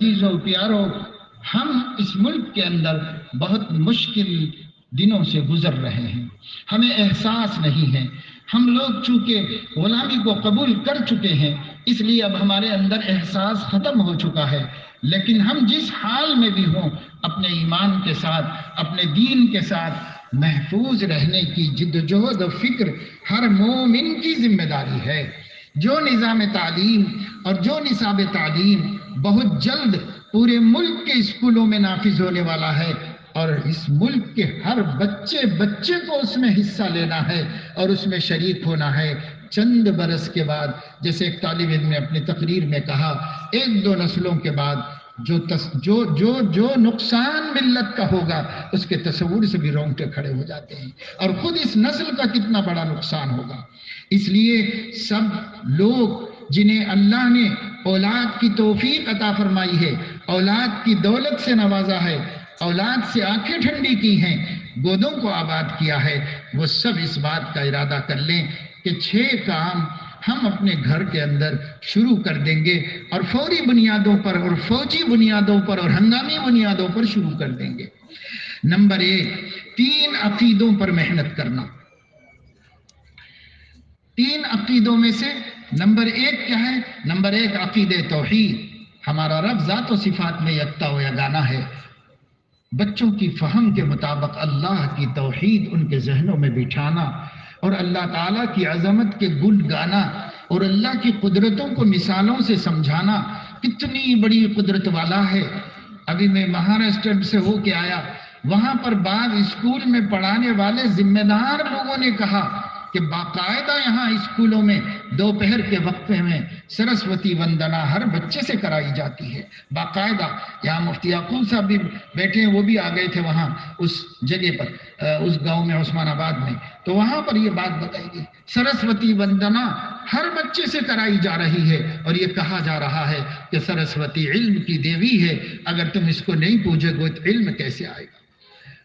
عزیزوں پیاروں، ہم اس ملک کے اندر بہت مشکل دنوں سے گزر رہے ہیں۔ ہمیں احساس نہیں ہے۔ ہم لوگ چونکہ غلامی کو قبول کر چکے ہیں، اس لیے اب ہمارے اندر احساس ختم ہو چکا ہے۔ لیکن ہم جس حال میں بھی ہوں، اپنے ایمان کے ساتھ، اپنے دین کے ساتھ محفوظ رہنے کی جدوجہد و فکر ہر مومن کی ذمہ داری ہے۔ جو نظام تعلیم اور جو نصاب تعلیم بہت جلد پورے ملک کے اسکولوں میں نافذ ہونے والا ہے، اور اس ملک کے ہر بچے کو اس میں حصہ لینا ہے اور اس میں شریک ہونا ہے۔ چند برس کے بعد، جیسے ایک طالب علم نے اپنی تقریر میں کہا، ایک دو نسلوں کے بعد جو نقصان ملت کا ہوگا، اس کے تصور سے بھی رونگٹے کھڑے ہو جاتے ہیں، اور خود اس نسل کا کتنا بڑا نقصان ہوگا۔ اس لیے سب لوگ جنہیں اللہ نے اولاد کی توفیق عطا فرمائی ہے، اولاد کی دولت سے نوازا ہے، اولاد سے آنکھیں ٹھنڈی کی ہیں، گودوں کو آباد کیا ہے، وہ سب اس بات کا ارادہ کر لیں کہ 6 کام ہم اپنے گھر کے اندر شروع کر دیں گے، اور فوری بنیادوں پر اور فوجی بنیادوں پر اور ہنگامی بنیادوں پر شروع کر دیں گے۔ نمبر 1، 3 عقیدوں پر محنت کرنا۔ 3 عقیدوں میں سے نمبر 1 کیا ہے؟ نمبر 1 عقید توحید۔ ہمارا رب ذات و صفات میں یکتا و یگانہ ہے۔ بچوں کی فہم کے مطابق اللہ کی توحید ان کے ذہنوں میں بٹھانا، اور اللہ تعالیٰ کی عظمت کے گن گانا، اور اللہ کی قدرتوں کو مثالوں سے سمجھانا، کتنی بڑی قدرت والا ہے۔ ابھی میں مہاراشٹر سے ہو کے آیا، وہاں پر بعض اسکول میں پڑھانے والے ذمہ دار لوگوں نے کہا کہ باقاعدہ یہاں اسکولوں میں دوپہر کے وقفے میں سرسوتی وندنا ہر بچے سے کرائی جاتی ہے، باقاعدہ۔ یہاں مفتی یعقوب صاحب بھی بیٹھے ہیں، وہ بھی آ گئے تھے وہاں اس جگہ پر، اس گاؤں میں، عثمان آباد میں، تو وہاں پر یہ بات بتائی گئی، سرسوتی وندنا ہر بچے سے کرائی جا رہی ہے، اور یہ کہا جا رہا ہے کہ سرسوتی علم کی دیوی ہے، اگر تم اس کو نہیں پوجو گے تو علم کیسے آئے گا؟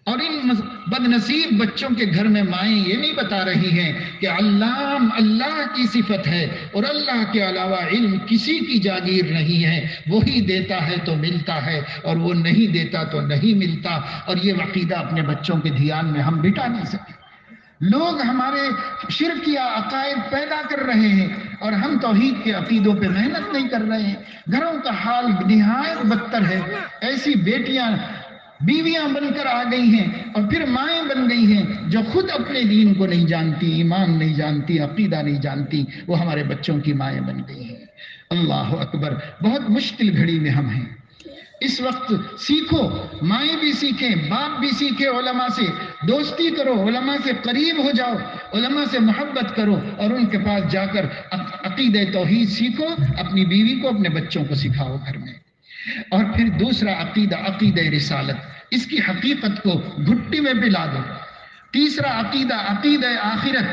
اور ان بد نصیب بچوں کے گھر میں مائیں یہ نہیں بتا رہی ہیں کہ اللہ کی صفت ہے، اور اللہ کے علاوہ علم کسی کی جاگیر نہیں ہے، وہی دیتا ہے تو ملتا ہے، اور وہ نہیں دیتا تو نہیں ملتا۔ اور یہ عقیدہ اپنے بچوں کے دھیان میں ہم بٹھا نہیں سکتے۔ لوگ ہمارے شرکیہ عقائد پیدا کر رہے ہیں، اور ہم توحید کے عقیدوں پہ محنت نہیں کر رہے ہیں۔ گھروں کا حال نہایت بدتر ہے۔ ایسی بیٹیاں بیویاں بن کر آ گئی ہیں، اور پھر مائیں بن گئی ہیں، جو خود اپنے دین کو نہیں جانتی، ایمان نہیں جانتی، عقیدہ نہیں جانتی، وہ ہمارے بچوں کی مائیں بن گئی ہیں۔ اللہ اکبر! بہت مشکل گھڑی میں ہم ہیں اس وقت۔ سیکھو، مائیں بھی سیکھیں، باپ بھی سیکھیں، علماء سے دوستی کرو، علماء سے قریب ہو جاؤ، علماء سے محبت کرو، اور ان کے پاس جا کر عقیدہ توحید سیکھو، اپنی بیوی کو، اپنے بچوں کو سکھاؤ گھر میں۔ اور پھر دوسرا عقیدہ، عقیدہ رسالت، اس کی حقیقت کو گھٹی میں پلا دو۔ تیسرا عقیدہ، عقیدہ آخرت،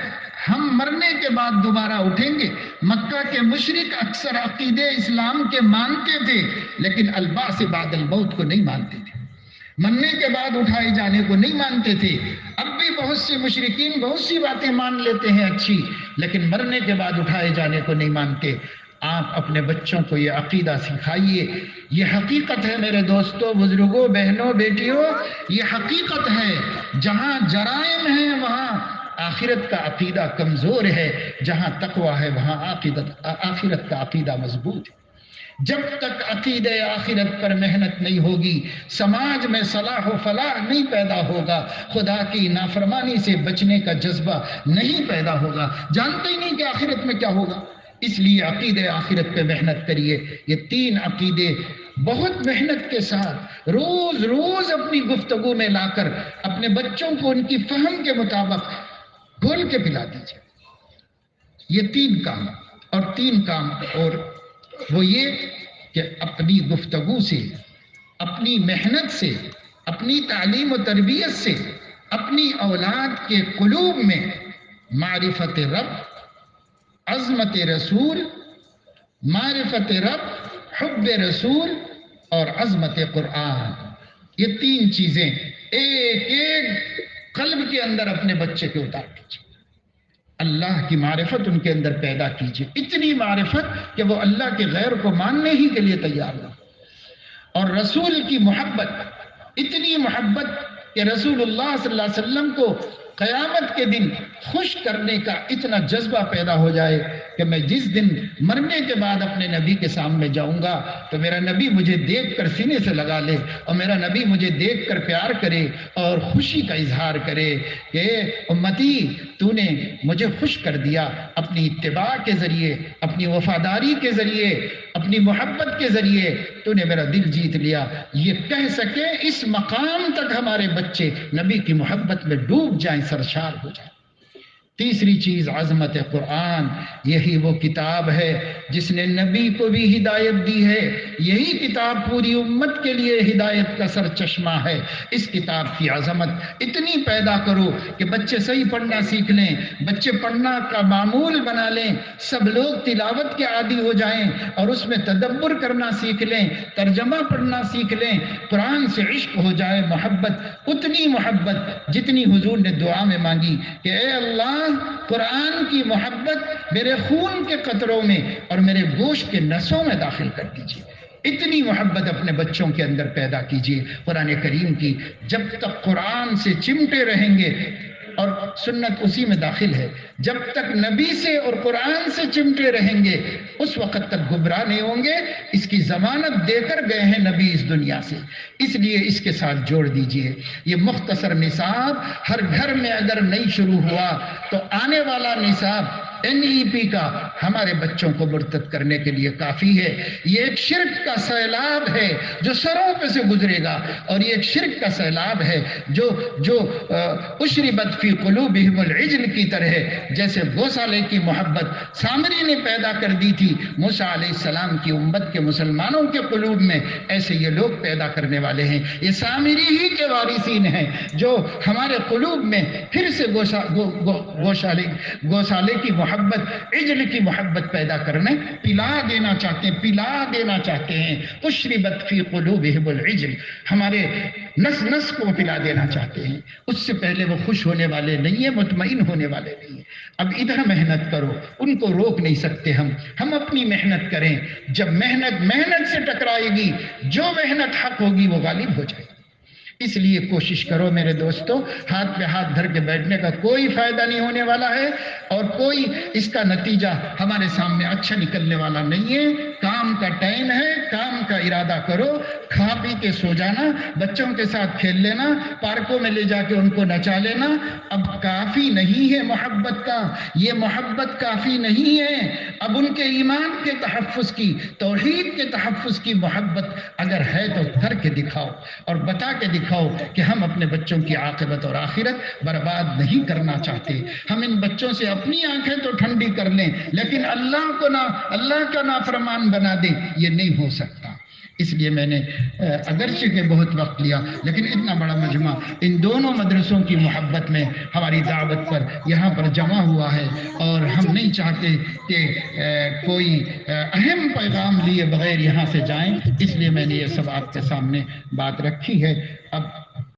ہم مرنے کے بعد دوبارہ اٹھیں گے۔ مکہ کے مشرک اکثر عقیدہ اسلام کے مانتے تھے، لیکن البعث بعد الموت کو نہیں مانتے تھے، مرنے کے بعد اٹھائے جانے کو نہیں مانتے تھے۔ اب بھی بہت سی مشرکین بہت سی باتیں مان لیتے ہیں اچھی، لیکن مرنے کے بعد اٹھائے جانے کو نہیں مانتے۔ آپ اپنے بچوں کو یہ عقیدہ سکھائیے۔ یہ حقیقت ہے میرے دوستوں، بزرگوں، بہنوں، بیٹیوں، یہ حقیقت ہے۔ جہاں جرائم ہیں وہاں آخرت کا عقیدہ کمزور ہے، جہاں تقویٰ ہے وہاں آخرت کا عقیدہ مضبوط ہے۔ جب تک عقیدہ آخرت پر محنت نہیں ہوگی، سماج میں صلاح و فلاح نہیں پیدا ہوگا، خدا کی نافرمانی سے بچنے کا جذبہ نہیں پیدا ہوگا، جانتے ہی نہیں کہ آخرت میں کیا ہوگا۔ اس لیے عقیدہ آخرت پہ محنت کریے۔ یہ 3 عقیدے بہت محنت کے ساتھ روز روز اپنی گفتگو میں لا کر اپنے بچوں کو ان کی فہم کے مطابق گھول کے پلا دیجیے۔ یہ 3 کام، اور 3 کام اور وہ یہ کہ اپنی گفتگو سے، اپنی محنت سے، اپنی تعلیم و تربیت سے اپنی اولاد کے قلوب میں معرفت رب، عظمت رسول، معرفت رب، حب رسول اور عظمت قرآن، یہ 3 چیزیں ایک ایک قلب کے اندر اپنے بچے کے اتار دیجیے۔ اللہ کی معرفت ان کے اندر پیدا کیجیے، اتنی معرفت کہ وہ اللہ کے غیر کو ماننے ہی کے لیے تیار نہ ہو۔ اور رسول کی محبت، اتنی محبت کہ رسول اللہ صلی اللہ علیہ وسلم کو قیامت کے دن خوش کرنے کا اتنا جذبہ پیدا ہو جائے کہ میں جس دن مرنے کے بعد اپنے نبی کے سامنے جاؤں گا تو میرا نبی مجھے دیکھ کر سینے سے لگا لے اور میرا نبی مجھے دیکھ کر پیار کرے اور خوشی کا اظہار کرے کہ امتی تو نے مجھے خوش کر دیا، اپنی اتباع کے ذریعے، اپنی وفاداری کے ذریعے، اپنی محبت کے ذریعے تو نے میرا دل جیت لیا۔ یہ کہہ سکے اس مقام تک ہمارے بچے نبی کی محبت میں ڈوب جائیں، سرشار ہو جائیں۔ تیسری چیز عظمت قرآن، یہی وہ کتاب ہے جس نے نبی کو بھی ہدایت دی ہے، یہی کتاب پوری امت کے لیے ہدایت کا سر چشمہ ہے۔ اس کتاب کی عظمت اتنی پیدا کرو کہ بچے صحیح پڑھنا سیکھ لیں، بچے پڑھنا کا معمول بنا لیں، سب لوگ تلاوت کے عادی ہو جائیں اور اس میں تدبر کرنا سیکھ لیں، ترجمہ پڑھنا سیکھ لیں، قرآن سے عشق ہو جائے، محبت، اتنی محبت جتنی حضور نے دعا میں مانگی کہ اے اللہ قرآن کی محبت میرے خون کے قطروں میں اور میرے گوشت کے نسوں میں داخل کر دیجیے۔ اتنی محبت اپنے بچوں کے اندر پیدا کیجیے قرآن کریم کی۔ جب تک قرآن سے چمٹے رہیں گے، اور سنت اسی میں داخل ہے، جب تک نبی سے اور قرآن سے چمٹے رہیں گے اس وقت تک گمراہ نہیں ہوں گے۔ اس کی ضمانت دے کر گئے ہیں نبی اس دنیا سے، اس لیے اس کے ساتھ جوڑ دیجئے۔ یہ مختصر نصاب ہر گھر میں اگر نہیں شروع ہوا تو آنے والا نصاب NEP کا ہمارے بچوں کو مرتد کرنے کے لیے کافی ہے۔ یہ ایک شرک کا سیلاب ہے جو سروں پہ سے گزرے گا، اور یہ ایک شرک کا سیلاب ہے جو اشربت فی قلوبہم العجل کی طرح، جیسے گوسالے کی محبت سامری نے پیدا کر دی تھی موسیٰ علیہ السلام کی امت کے مسلمانوں کے قلوب میں، ایسے یہ لوگ پیدا کرنے والے ہیں۔ یہ سامری ہی کے وارثین ہیں جو ہمارے قلوب میں پھر سے گوسالے کی محبت، عجل کی محبت پیدا کرنے، پلا دینا چاہتے ہیں۔ اشربت فی قلوبہم العجل، ہمارے نس نس کو پلا دینا چاہتے ہیں۔ اس سے پہلے وہ خوش ہونے والے نہیں ہیں، مطمئن ہونے والے نہیں ہیں۔ اب ادھر محنت کرو، ان کو روک نہیں سکتے ہم اپنی محنت کریں۔ جب محنت سے ٹکرائے گی، جو محنت حق ہوگی وہ غالب ہو جائے گی۔ اس لیے کوشش کرو میرے دوستو، ہاتھ پہ ہاتھ دھر کے بیٹھنے کا کوئی فائدہ نہیں ہونے والا ہے، اور کوئی اس کا نتیجہ ہمارے سامنے اچھا نکلنے والا نہیں ہے۔ کام کا ٹائم ہے، کام کا ارادہ کرو، کھا پی کے سو جانا، بچوں کے ساتھ کھیل لینا، پارکوں میں لے جا کے ان کو نچا لینا اب کافی نہیں ہے محبت کا، یہ محبت کافی نہیں ہے۔ اب ان کے ایمان کے تحفظ کی، توحید کے تحفظ کی محبت اگر ہے تو کر کے دکھاؤ اور بتا کے دکھاؤ کہ ہم اپنے بچوں کی عاقبت اور آخرت برباد نہیں کرنا چاہتے۔ ہم ان بچوں سے اپنی آنکھیں تو ٹھنڈی کر لیں لیکن اللہ کا نافرمان بنا دیں، یہ نہیں ہو سکتا۔ اس لیے میں نے اگرچہ کہ بہت وقت لیا لیکن اتنا بڑا مجمع ان دونوں مدرسوں کی محبت میں ہماری دعوت پر یہاں پر جمع ہوا ہے، اور ہم نہیں چاہتے کہ کوئی اہم پیغام لیے بغیر یہاں سے جائیں، اس لیے میں نے یہ سب آپ کے سامنے بات رکھی ہے۔ اب